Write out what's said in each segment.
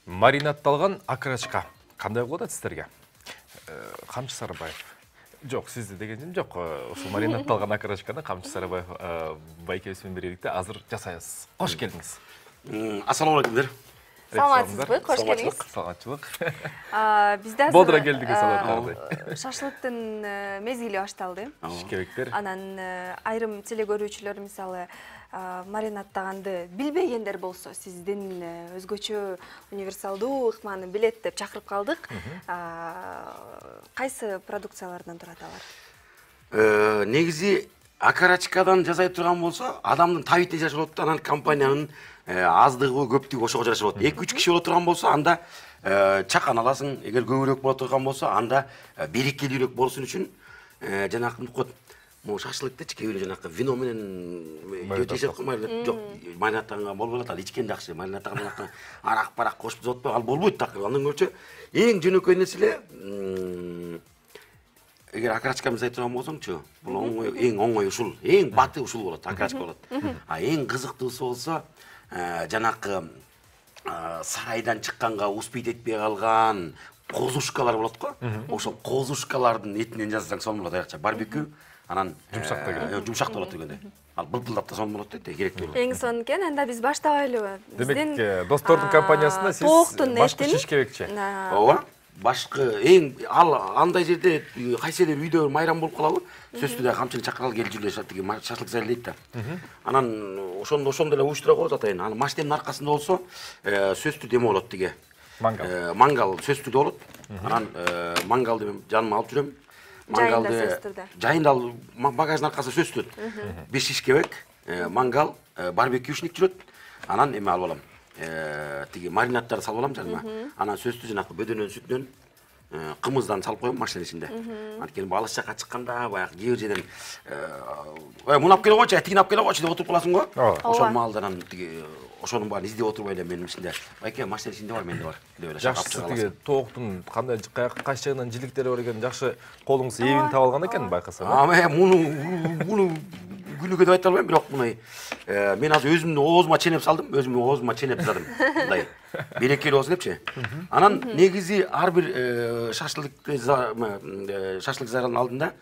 Маринатталған окорочка кандай болот сіздерге? Камчы Сарыбаев. Жоқ, сізді дегенім жоқ. Осы маринатталған окорочканы Камчы Сарыбаев байкебізбен берелікте азыр жасайыз. Қош келдіңіз. Ассалаумалейкумдер. Саламатсызбы, қош келдіңіз. Саламатчылық. Бізде Бодра келдіге салаттарды. Шашлыктын мезгили башталды. Шикебектер. Анан айрым телекөрүүчүлөр мисалы маринаттаганды билбегендер болсо, сиздин өзгөчө универсалдуу ыкманы билет деп чакырып калдык. Кайсы продукциялардан турат алар? Негизи окорочкадан жасай турган болсо, адамдын табитине жараша болот, анан компаниянын аздыгы, көптүгү ошого жараша болот. 2-3 киши боло турган болсо, анда чакан аласың. Эгер көбүрөөк боло турган болсо, анда берекелүүрөөк болсун үчүн жанакы код шашлыктычы кээ бирөө жанакы вино менен жешет коймайлы. Жок, маринаттаган болбойт, ал ичкен жакшы. Маринаттаган арак-парак кошуп зотпой ал болбойт такыр. Андан көрчө эң жөнөкөй нерселер эгер окорочка жасай турган болсоңчу, бул оңой, эң оңой ушул, эң баты ушул болот, окорочка болот. Эң кызыктуусу болсо, жанакы сарайдан чыкканга успейт этпей калган козушкалар болот го. Ошол козушкалардын этинен жасасаң сонун болот, аякча барбекю, анан жумшак болот дегенде. Ал былдылдап да сонун болот дейт, керектүү. Эң сонун экен, анда биз баштабайлыбы? Демек, достордун компаниясында сиз башкы шишкебекчи. Ооба. Башкы эң андай жерде кайсылер үйдө майрам болуп калабы, сөзсүз камчыны чакыралы кел жүрүлө шашлык зал дейт да. Анан ошондо эле уюштура коебуз атайын. Анан маштемдин аркасында болсо сөзсүз эме болот деге. Мангал сөзсүз болот. Анан мангалды мен жаныма алып жүрөм. Мангалды жайында багаждын аркасында сөзсүз. 5 шишкебек, мангал, барбекюшник жүрөт. Анан эме алып алам. Тиги маринаттарды салып алам жаныма. Анан сөзсүз жанакы бөдөнөн сүтүнөн кымыздан салып коем машинанын ичинде. Анткени алыс жакка чыкканда баягы кээ бир жерден муну алып келе койчу, тигини алып келе койчу деп отуруп каласың го. Ошол маалдан тиги ошонун баарын издеп отурбай эле менин ичинде. Байке машинанын ичинде бар, менде бар деп эле жакшы тиги тооктун кандай кайсы жагынан жиликтери бар экен, жакшы колуңуз эбин таап алган экен байкасам. Муну күнүгө деп айта албайм, бирок мына мен азыр өзүмдүн оозума ченеп салдым, өзүмдүн оозума ченеп жаздым. Мындай берекелүү болсун депчи. Анан негизи ар бир шашлык зарынын алдында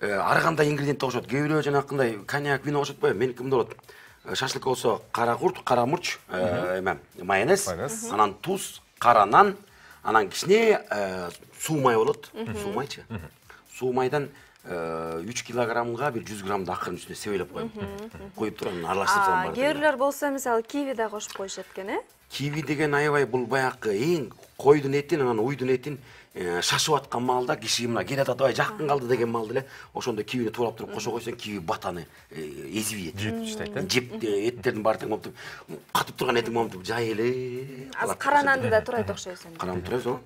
ар кандай ингредиент кошот. Кээ бирөө жанакындай коньяк, вино кошотпойбу. Меники мындай болот. Шашлык болсо кара курт, кара мурч, майонез, анан туз, кара нан, анан кичине суу май болот. Суу майчы. Суу майдан 3 килограммга бир 100 граммды акырын үстүнө себелеп коем. Коюп туруп аралаштырып салам. Кээ бирлер болсо мисалы киви да кошуп коюшат экен, Киви деген аябай бул баягы эң койдун этин, анан уйдун этин шашып аткан маалда киши мына келе атабай жакын калды деген маалда эле ошондо кивини туурап туруп кошо койсоң, киви батаны эзип ийет. Жеп иштейт, Жеп эттердин баардыгын момтуп катып турган этин момтуп жай эле. Азыр кара нанды да турайт окшойсуң. Кара нан турайбыз го.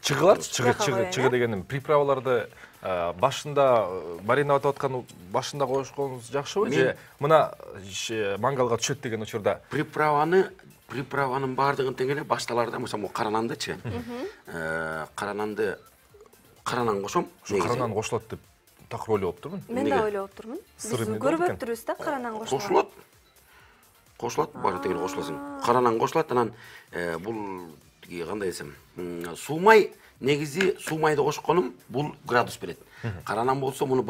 Чыгыларчы, чыгы дегеним приправаларды башында маринаттап аткан башында кошконуңуз жакшыбы же мына мангалга түшөт деген учурда? Приправанын баардыгын тең эле башталарда мисалы кара нандычы. Кара нан кошом. Кара нан кошулат деп такыр ойлоп турмун. Мен да ойлоп турмун. Биз көрбөптүрбүз да кара нан кошулат. Кошулат, баары тегел кошуласың. Кара нан кошулат, анан бул кандай десем, суу май негизи суу майды кошконум бул градус берет. Кара нан болсо муну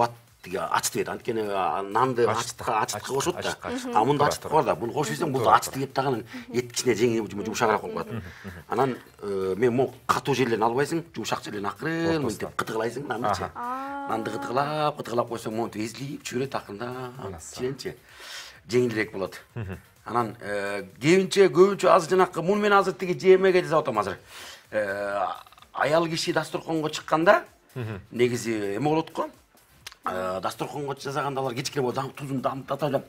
ачтып, анткени нанды ачтыкка кошот да. Мында ачтык бар да. Буну кошуп ийсең, бул ачтып кет дагы эт кичине жеңип жумшагыраак болуп калат. Анан мен могу катуу жерлерин албайсың, жумшак жерлерин акырын мынтип кытыклайсың нандычы. Нанды кытыклап койсоң, монтип эзилип чөйрөт акырында. Ченчи жеңилирээк болот. Анан көбүнчө азыр жанакы муну мен азыр тиги жемеге жасап атам азыр. Аял киши дасторконго чыкканда негизи эме болот го. Дасторконго жасаганда алар кичине болсо тузун татайлап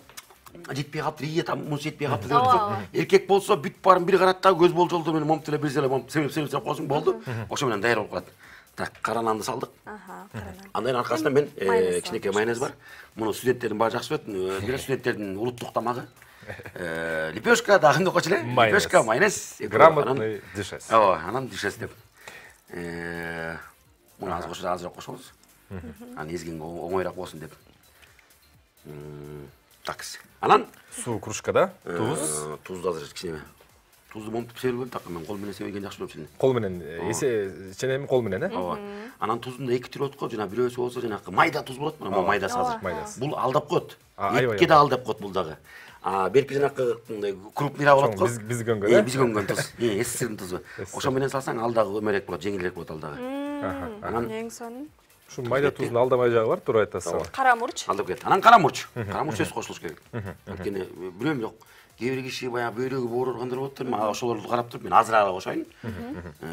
жетпей калыптыр, ие там муну жетпей калыптыр деп атат. Эркек болсо бүт баарын бир карат да көз болжолдо менен момтуп эле бир zelе себеп койсоң болду. Ошо менен даяр болуп калат. Так, кара нанды салдык. Андан аркасында мен кичинекей майонез бар. Муну студенттердин баары жакшы билет. Бир студенттердин улуттук тамагы. Лепешка да кандай койчу эле? Лепешка, майонез, грамотный дешес. Анан дешес деп. Муну азыраак кошобуз. Анан эзгенге оңойраак болсун деп. Такс. Анан суу кружкада туз. Тузду азыр кичине Тузду момтуп себелбейм так, мен кол менен себелген жакшы болуп чейин. Кол менен эсе ченеми кол менен, Ооба. Анан туздун эки түрү болот го, жана бирөөсү болсо жанакы майда туз болот, мына майдасы азыр. Бул алдап коет. Этке да алдап коет бул дагы. Берки жанакы крупныйраак болот го. Биз көнгөн, биз көнгөн туз. СССРдин тузу. Ошо менен салсаң ал дагы өмөрөөк болот, жеңилирээк болот ал дагы. Анан эң сонун. Ушу майда туздун алдамай жагы бар, туура айтасыз. Кара мурч. Алдап кетти. Анан кара мурч. Кара мурч сөз кошулуш керек. Анткени билем жок. Кээ бир киши баягы бөйрөгү оорургандар болот, ошолорду карап туруп мен азыраак кошоюн.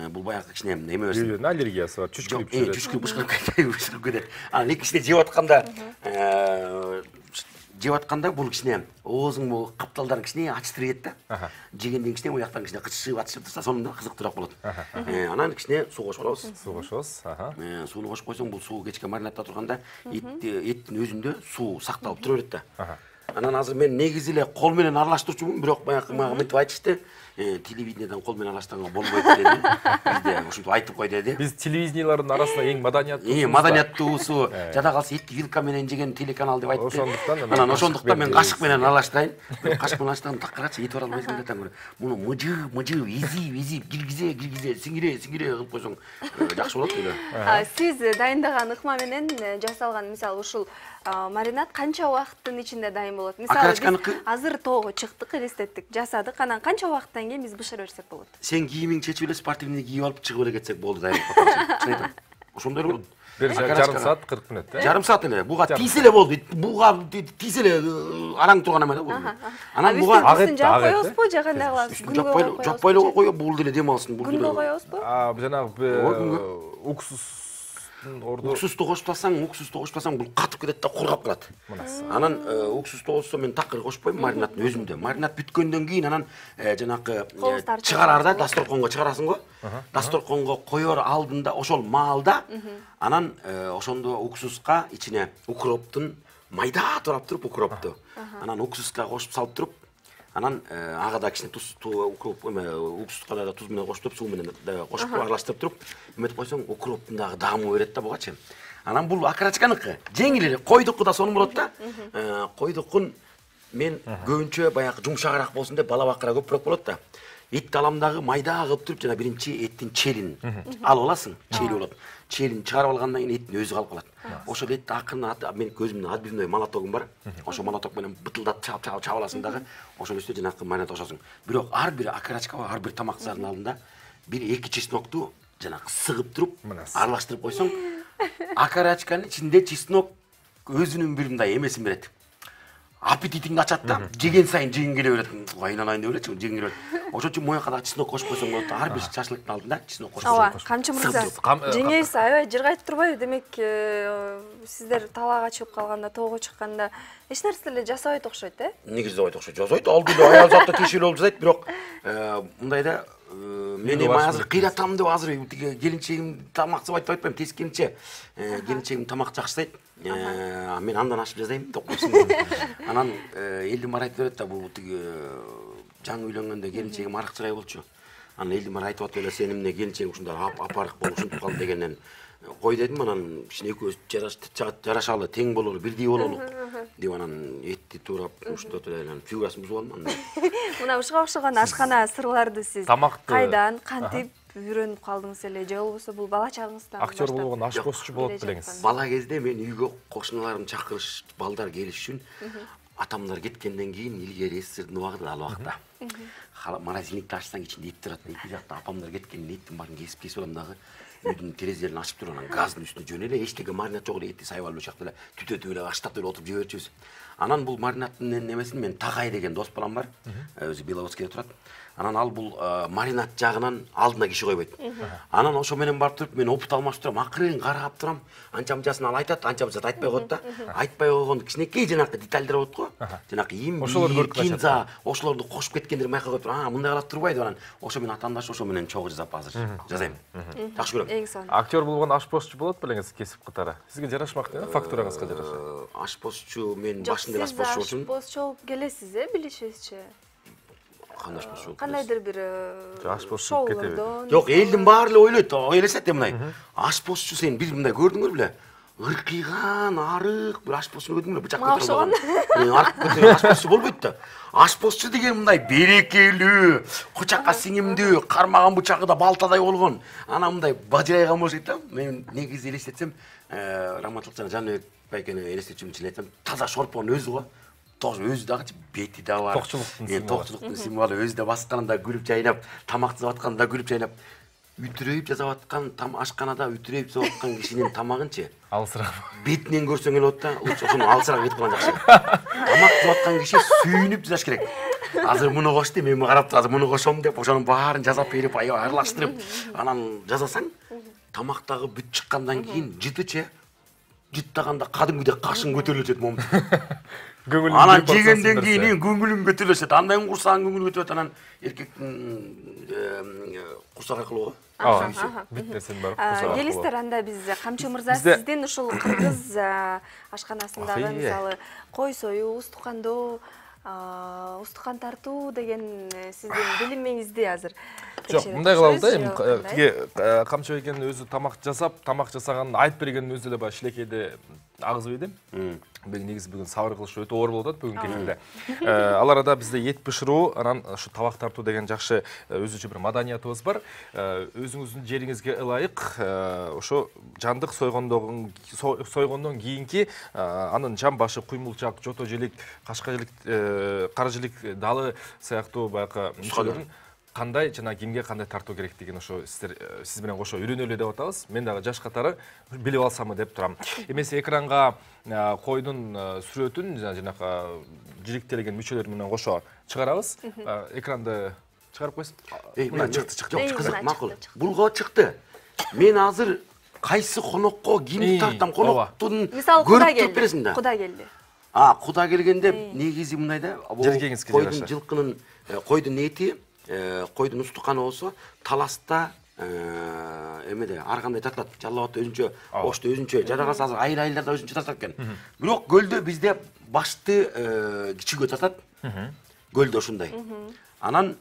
Бул баягы кичине эме берсин. Бүйрөгүнүн аллергиясы бар, чүчкүрүп жүрөт. Чүчкүрүп бышкырып кетет. Анан эки кичине жеп атканда бул кичине оозуң бул капталдарын кичине ачтырып кетти да. Жегенден кичине буяктан кичине кычышып атышып турса, сонун кызыктуураак болот. Анан кичине суу кошуп алабыз. Суу кошобуз. Сууну кошуп койсоң, бул суу кечке маринадта турганда эттин өзүндө суу сакталып тура берет да. Анан азыр мен негизи эле кол менен аралаштырчумун, бирок баягы мага мынтип айтышты. Телевидениеден кол менен аралаштырганга болбойт деди. Бизде ушинтип айтып кой деди. Биз телевидениялардын арасында эң маданияттуу. Маданияттуусу, жада калса этти вилка менен жеген телеканал деп айтты. Анан ошондуктан мен кашык менен аралаштырайын. Кашык менен аралаштырган так карачы, эти бара албайсың деп таңгыр. Муну мыжып, изип, киргизе, сиңире кылып койсоң жакшы болот эле. Сиз дайындаган ыкма менен жасалган, мисалы ушул маринад канча убакыттын ичинде дайын болот? Мисалы биз азыр тоого чыктык, элестеттик, жасадык, анан канча убакыттан кийин биз бышыра берсек болот? Сен кийимиңди чечип эле спортивный кийип алып чыгып эле кетсек болду, дайын калат. Чын айтам. Ошондой болот. Бир жарым саат 40 мүнөт, жарым саат эле. Буга тийсе эле болду. Буга тийсе эле араң турган эме да бул. Анан буга агыт жаап коебузбу, же кандай кылабыз? Жаппай эле коюп, бул деле дем алсын, бул деле. Күнгө коебузбу? Жанагы уксусту кошуп алсаң, бул катып кетет да, кургап калат. Анан уксусту болсо мен такыр кошпойм, маринадтын өзүндө. Маринад бүткөндөн кийин анан жанакы чыгарарда дасторконго чыгарасың го. Дасторконго коёр алдында ошол маалда анан ошондо уксуска ичине укроптун майда турап туруп укропту. Анан уксуска кошуп салып туруп, анан ага да кичине туз, укроп эме уксуска да туз менен кошуп туруп, суу менен кошуп аралаштырып туруп, эметип койсоң, укроптун дагы даамы берет да бугачы. Анан бул акарачканыкы. Жеңил эле, койдуку да сонун болот да. Койдукун мен көбүнчө баягы жумшагыраак болсун деп балабакыра көпүрөөк болот да. Этти алам дагы майда кылып туруп, жана биринчи эттин челин алып аласың, чели болот. Челин чыгарып алгандан кийин эттин өзү калып калат. Ошол этти акырын мен көзүмдө отбивной молотогум бар. Ошо молоток менен бытылдап чаап аласың дагы. Ошонун үстүнө жанакы маринад кошосуң. Бирок ар бир акарачка, ар бир тамак зардын алдында бир эки чеснокту жанакы сыгып туруп, аралаштырып койсоң, акарачканын ичинде чеснок өзүнүн бир мындай эмесин берет. Аппетитиңди ачат да, жеген сайын жегиң келе берет. Айналайын деп элечи, жегиң келе берет. Ошон үчүн моюнка да чеснок кошуп койсоң болот. Ар бир шашлыктын алдында чеснок кошуп койсоң. Ооба, Камчы мырза, жеңеңиз аябай жыргайтып турбайбы? Демек, сиздер талаага чыгып калганда, тоого чыкканда эч нерсе эле жасабайт окшойт, Негизи жасабайт окшойт. Жасайт, алды эле аял затта тиешелүү болуп жасайт, бирок мындай да мен эми азыр кыйратам деп азыр келинчегим тамаксыз айтып атпайм, тескерисинче келинчегим тамак жакшысайт. Мен андан ашып жасайм деп койсун. Анан элдин баары айтып берет да, бул тиги жаңы үйлөнгөндө келинчегим аракчырай болчу. Анан элдин баары айтып атып эле, сен эмне келинчегиң ушундай апарык болуп ушинтип калды дегенден кой дедим. Анан кичине экөөбүз жарашалы, тең бололу, бирдей бололу деп анан этти туурап ушинтип эле анан фигурасын бузуп алдым. Мына ушуга окшогон ашкана сырларды сиз кайдан, кантип үйрөнүп калдыңыз эле, же болбосо бул бала чагыңыздан баштап? Актер болгон ашпозчу болот белеңиз. Бала кезде мен үйгө кошуналарым чакырыш, балдар келиш үчүн атамдар кеткенден кийин илгери СССРдин убагында ал убакта морозильникти ачсаң ичинде эт турат. Эки жакта апамдар кеткенде эттин баарын кесип алам дагы үйдүн терезелерин ачып туруп анан газдын үстүнө жөн эле эчтеке маринад жок эле этти сайып алып эле эле түтөтүп эле аштап эле отуруп жей берчүбүз. Анан бул маринадтын немесин мен Тагай деген дос балам бар. Өзү Беловодскийде турат. Анан ал бул маринад жагынан алдына киши койбойт. Анан ошо менен барып туруп мен опыт алмашып турам, акырын карап турам. Анча мынчасын ал айтат, анча мынчасын айтпай коет да. Айтпай койгон кичинекей жанакы детальдер болот го. Жанакы имби, кинза, ошолорду кошуп кеткендер байкап туруп, мындай кылат турбайбы анан. Ошо менен атаандаш, ошо менен чогуу жасап азыр жасайм. Жакшы көрөм. Эң сонун. Актер болгон ашпозчу болот белеңиз кесип катары. Сизге жарашмак, фактураңызга жараша. Ашпозчу мен башында ашпозчу болчумун. Ашпозчу болуп келесиз, билишибизче. Кандайдыр бир шоулордон. Жок, элдин баары эле ойлойт, элестет мындай. Ашпозчу сен бир мындай көрдүңөр беле? ыркыйган арык бир ашпозчуну көрдүңбү бычак Мага көтөрүп арык көтөрүп ашпозчу болбойт да. Ашпозчу деген мындай берекелүү, кучакка сиңимдүү, кармаган бычагы да балтадай болгон. Ана мындай бажырайган болушет да. Мен негизи элестетсем, Раматылык жана Жаныбек байкени элестетчүм үчүн айтсам, таза шорпонун өзү го. Өзү дагы бети да бар. Токчулуктун символу өзү да басканында күлүп жайнап, тамак жасап атканда күлүп жайнап, үтүрөйүп жасап аткан ашканада үтүрөйүп жасап аткан кишинин тамагынчы алысыраак бетинен көрсөң эле болот да, ошону алысыраак этип калган жакшы. Тамак жасап аткан киши сүйүнүп жасаш керек. Азыр муну кошти, мен карап азыр муну кошом деп, ошонун баарын жасап берип, аябай аралаштырып, анан жасасаң, тамактагы бүт чыккандан кийин жытычы, жыттаганда кадимгидей кашың көтөрүлөт момун. Анан жегенден кийин көңүлүң көтөрүлөт. Андай курсагың көңүл көтөрөт, анан эркектин курсак аркылуу го. бүт нерсени барып курсак. Келиңиздер, анда биз Камчы мырза сиздин ушул кыргыз ашканасындагы мисалы кой союу, устукандоо, устукан тартуу деген сиздин билимиңизди азыр жок, мындай кылабыз да, эми тиги Камчы байкенин өзү тамак жасап, тамак жасаганын айтып бергендин өзү эле баягы шилекейде агызып едим. Мен негизи бүгүн сабыр кылыш өтө оор болуп атат бүгүн келгенде. Ал арада бизде эт бышыруу, анан ушу табак тартуу деген жакшы өзүнчө бир маданиятыбыз бар. Өзүңүздүн жериңизге ылайык ошо жандык сойгондон кийинки анын жан башы, куймулчак, жото жилик, кашка жилик, кара жилик, далы сыяктуу баягы мүчөлөрүн кандай жана кимге кандай тартуу керектигин ошо сиз менен кошо үйрөнөлү деп атабыз. Мен дагы жаш катары билип алсамы деп турам. Эмесе экранга койдун сүрөтүн жанакы жиликтелген мүчөлөр менен кошо чыгарабыз. Экранды чыгарып койсун. Мына чыкты. Кызык, макул. Булго чыкты. Мен азыр кайсы конокко кимди тартам, коноктун көрүп бересиң да. Куда келди. Куда келгенде негизи мындай да, койдун жылкынын, койдун эти, койдун устуканы болсо, таласта эмеде ар кандай тартат. Жалал Абадта өзүнчө, Ошто өзүнчө, жадагасы азыр айыл-айылдарда өзүнчө тартат экен. Бирок көлдө бизде башты кичүүгө тартат. Көлдө ушундай. Анан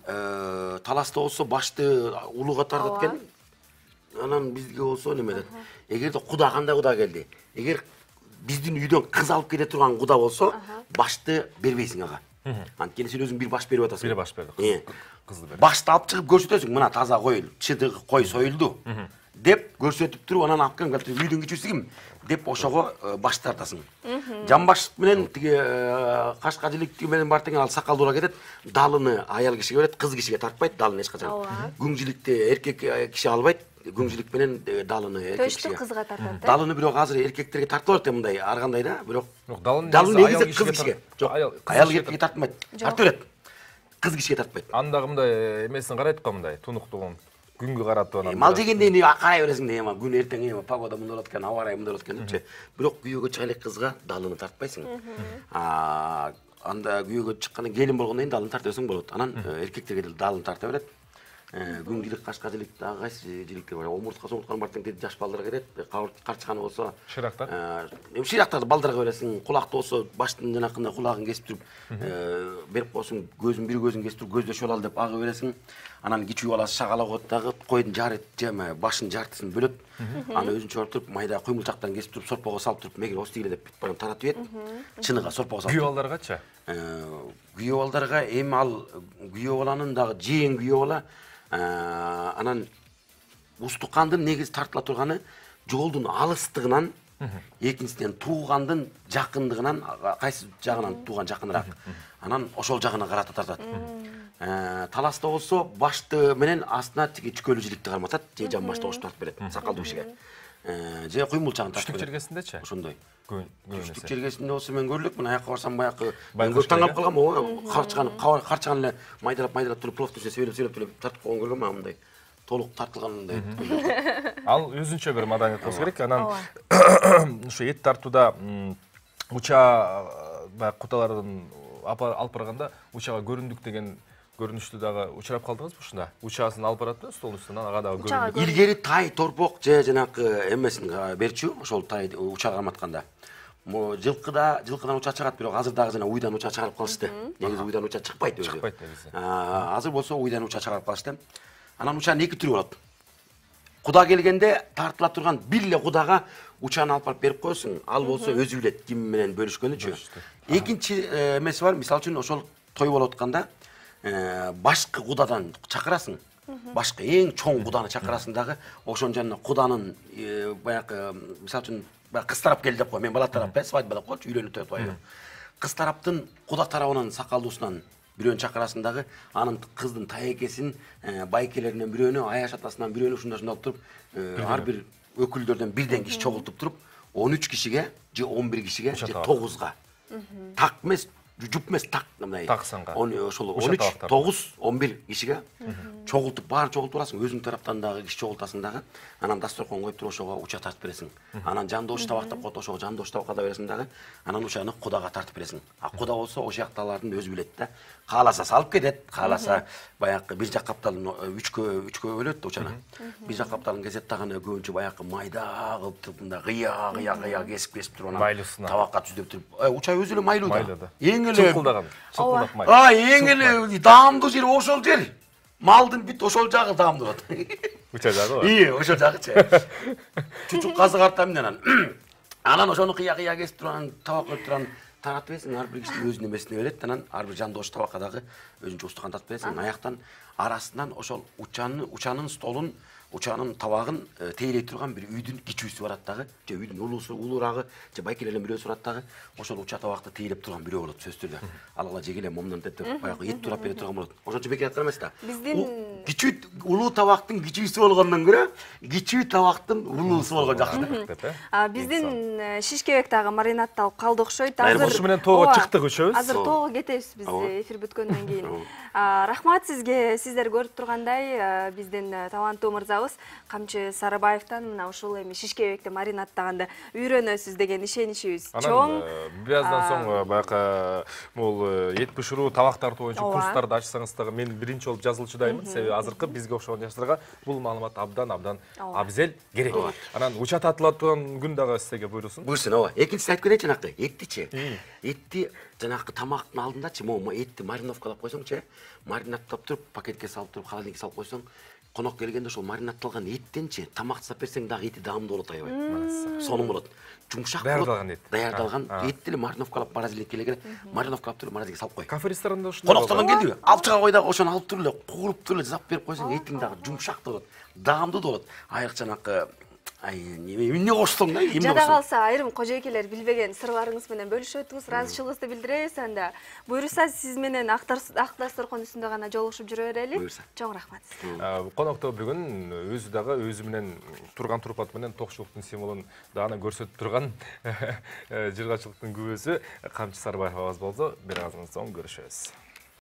таласта болсо башты улууга тартат экен. Анан бизге болсо неме дейт? Эгерде куда кандай куда келди? Эгер биздин үйдөн кыз алып кете турган куда болсо, башты бербейсиң ага. Анткени сен өзүң бир баш берип атасың. Бир баш берди. Кызды берди. Башты алып чыгып көрсөтөсүң, мына таза кой, чыдыгы кой союлду деп көрсөтүп туруп, анан алып келип үйдүн кичүүсү ким деп ошого баш тартасың. Жамбаш менен тиги кашка жиликтиги менен бар деген ал сакалдуула кетет. Далыны аял кишиге берет, кыз кишиге тартпайт далыны эч качан. Күң жиликти эркек киши албайт. Күң жилик менен далыны эркек кишиге. Төштү кызга тартат. Далыны бирок азыр эркектерге тартып атат мындай ар кандай да, бирок далыны негизи кыз кишиге. Жок, аял эркекке тартмайт. Тартып берет. Кыз кишиге тартпайт. Андагы мындай эмесин карайт го, мындай тунуктугун күнгө каратып анан. Мал жегенде эми карай бересиң да, эми күн эртең эми погода мындай болот экен, аба ырайы мындай болот экен депчи. Бирок күйөөгө чыга элек кызга далыны тартпайсың. Анда күйөөгө чыкканда келин болгондон кийин далыны тарта берсең болот. Анан эркектерге далыны тарта берет. Күң жилик, кашка жилик, дагы кайсы жиликтер бар. Омуртканы бар тең жаш балдарга берет. Карчыганы болсо шырактар. Эми шырактарды балдарга бересиң. Кулакты болсо баштын жанакында кулагын кесип туруп берип койсуң. Көзүн бир көзүн кесип туруп көздөшүп ал деп агы бересиң. Анан кичүү баласы шагала коет дагы койдун жары башын жартысын бөлөт. Аны өзүнчө алып туруп майда куймулчактан кесип туруп сорпого салып туруп мегер остигиле деп бүт барып таратып ет. Чыныга сорпого салып. Күйөө балдаргачы? Күйөө балдарга эми ал күйөө баланын дагы жең күйөө бала анан устукандын негизи тартыла турганы жолдун алыстыгынан, экинчиден туугандын жакындыгынан, кайсы жагынан тууган жакыныраак. Анан ошол жагына карата тартат. Таласта болсо башты менен астына тиги чүкөлүү жиликти карматат, же жамбашты кошуп тартып берет сакалдуу кишиге. Же куймулчагын тартып берет. Түштүк жергесиндечи? Ошондой. Түштүк жергесинде болсо мен көрүлөк, мына аяка барсам баягы таң калгам, карчыганы эле майдалап туруп пловтун үстүнө сөйлөп тартып койгон көргөм, мындай толук тартылгандай. Ал өзүнчө бир маданият болсо керек. Анан ушу эт тартууда уча баягы куталардын алып барганда учага көрүндүк деген көрүнүштү дагы учурап калдыңызбы ушунда? Учасын алып барат да столдун үстүнөн, ага дагы көрүндүк. Илгери тай, торпок же жанакы эмесин берчү, ошол тай учага карматканда. Жылкыдан уча чыгат, бирок азыр дагы жана уйдан уча чыгарып калышты. Негизи уйдан уча чыкпайт өзү. Чыкпайт негизи. Азыр болсо уйдан уча чыгарып калышты. Анан учанын эки түрү болот. Куда келгенде тартыла турган билле кудага учаны алып барып берип коесуң. Ал болсо өзү билет ким менен бөлүшкөнүчү. Экинчи эмеси бар, мисалы үчүн ошол той болуп атканда башкы кудадан чакырасың. Башкы эң чоң куданы чакырасың дагы, ошонун жанына куданын баягы мисалы үчүн кыз тарап келди деп кой. Мен бала тарап свадьба деп койчу, үйлөнүү той той. Кыз тараптын куда тарабынан сакалдуусунан бирөөнү чакырасың дагы, анын кыздын тайекесин, байкелеринен бирөөнү, аяш атасынан бирөөнү ушундай алып туруп, ар бир өкүлдөрдөн бирден киши чогултуп туруп, 13 кишиге же 11 кишиге же 9га. Так эмес, жуп эмес, так мындай. Так санга. Ошол 13, 9, 11 кишиге чогултуп, баарын чогултуп аласың, өзүң тараптан дагы киши чогултасың дагы, анан дасторкон коюп туруп ошого уча тартып бересиң. Анан жандош табак деп коет, ошого жандош табакка да бересиң дагы, анан учаны кудага тартып бересиң. А куда болсо ошол жактагылардын өзү билет да. Кааласа салып кетет, кааласа баягы бир жак капталын 3кө бөлөт учаны. Бир жак капталын кесет дагы көбүнчө баягы майда кылып туруп, мындай кыя кесип туруп анан табакка түздөп туруп. Уча өзү эле майлуу да. Эң эле чылкылдаган, чылкылдак май. Эң эле даамдуу жери ошол жер. Малдын бүт ошол жагы даамдуу болот. Уча жагы бар. Ошол жагычы. Чучук казык артам менен анан ошону кыя кесип турган табак коюп турган таратып бересиң, ар бир кишинин өзүнүн эмесине берет, анан ар бир жандош табакка дагы өзүнчө устукан тартып бересиң. Аяктан арасынан ошол учанын столун, учанын табагын тейлей турган бир үйдүн кичүүсү барат дагы, же үйдүн улуурагы, же байкелерден бирөөсү барат дагы, ошол уча табакты тейлеп турган бирөө болот сөзсүз түрдө. Алгала жегеле момдон деп баягы эт турап бере турган болот. Ошончо бекер аткан эмес да. Биздин кичүү улуу табактын кичүүсү болгондон көрө, кичүү табактын улуусу болгон жакшы деп. Биздин Шишкебектагы маринадталып калды окшойт. Ушу менен тоого чыктык үшөөбүз. Азыр тоого кетебиз биз эфир бүткөндөн кийин. Рахмат сизге. Сиздер көрүп тургандай, биздин таланттуу мырзабыз Камчы Сарыбаевтан мына ушул эми Шишкебекте маринадтаганда үйрөнөсүз деген ишеничибиз чоң. Бир аздан соң баягы бул эт бышыруу табактарды боюнча курстарды ачсаңыз дагы мен биринчи болуп жазылчу дайымын. Себеби азыркы бизге окшогон жаштарга бул маалымат абдан абзел керек. Анан уча татыла турган күн дагы сизге буйрусун. Буйрсун, ооба. Экинчиси айтып кетейин жанакы, эттичи. Этти жанакы тамактын алдындачы, этти мариновкалап койсоңчу, маринадтап туруп, пакетке салып туруп, холодильникке салып койсоң, конок келгенде ошол маринадталган эттенчи тамак жасап берсең дагы эти даамдуу болот аябай. Сонун болот. Жумшак болот. Даярдалган эт эле мариновкалап морозилникке келе мариновкалап туруп морозилникке салып кой. Кафе ресторанда ушундай. Коноктон келдиби? Алып чыга кой дагы ошону алып туруп эле кууруп туруп эле жасап берип койсоң, этиң дагы жумшак болот. Даамдуу болот. Айрыкча жанакы эмне коштуң да? Жада калса айрым кожойкелер билбеген сырларыңыз менен бөлүшүп өтүңүз, ыраазычылыгыңызды билдиребиз. Анда буйруса сиз менен ак дасторкон үстүндө гана жолугушуп жүрө берели. Чоң рахмат. Конокто бүгүн өзү дагы өзү менен турган турпат менен токчулуктун символун дагы көрсөтүп турган жыргачылыктын күбөсү Камчы Сарыбаев абаз болсо, бир аздан соң көрүшөбүз.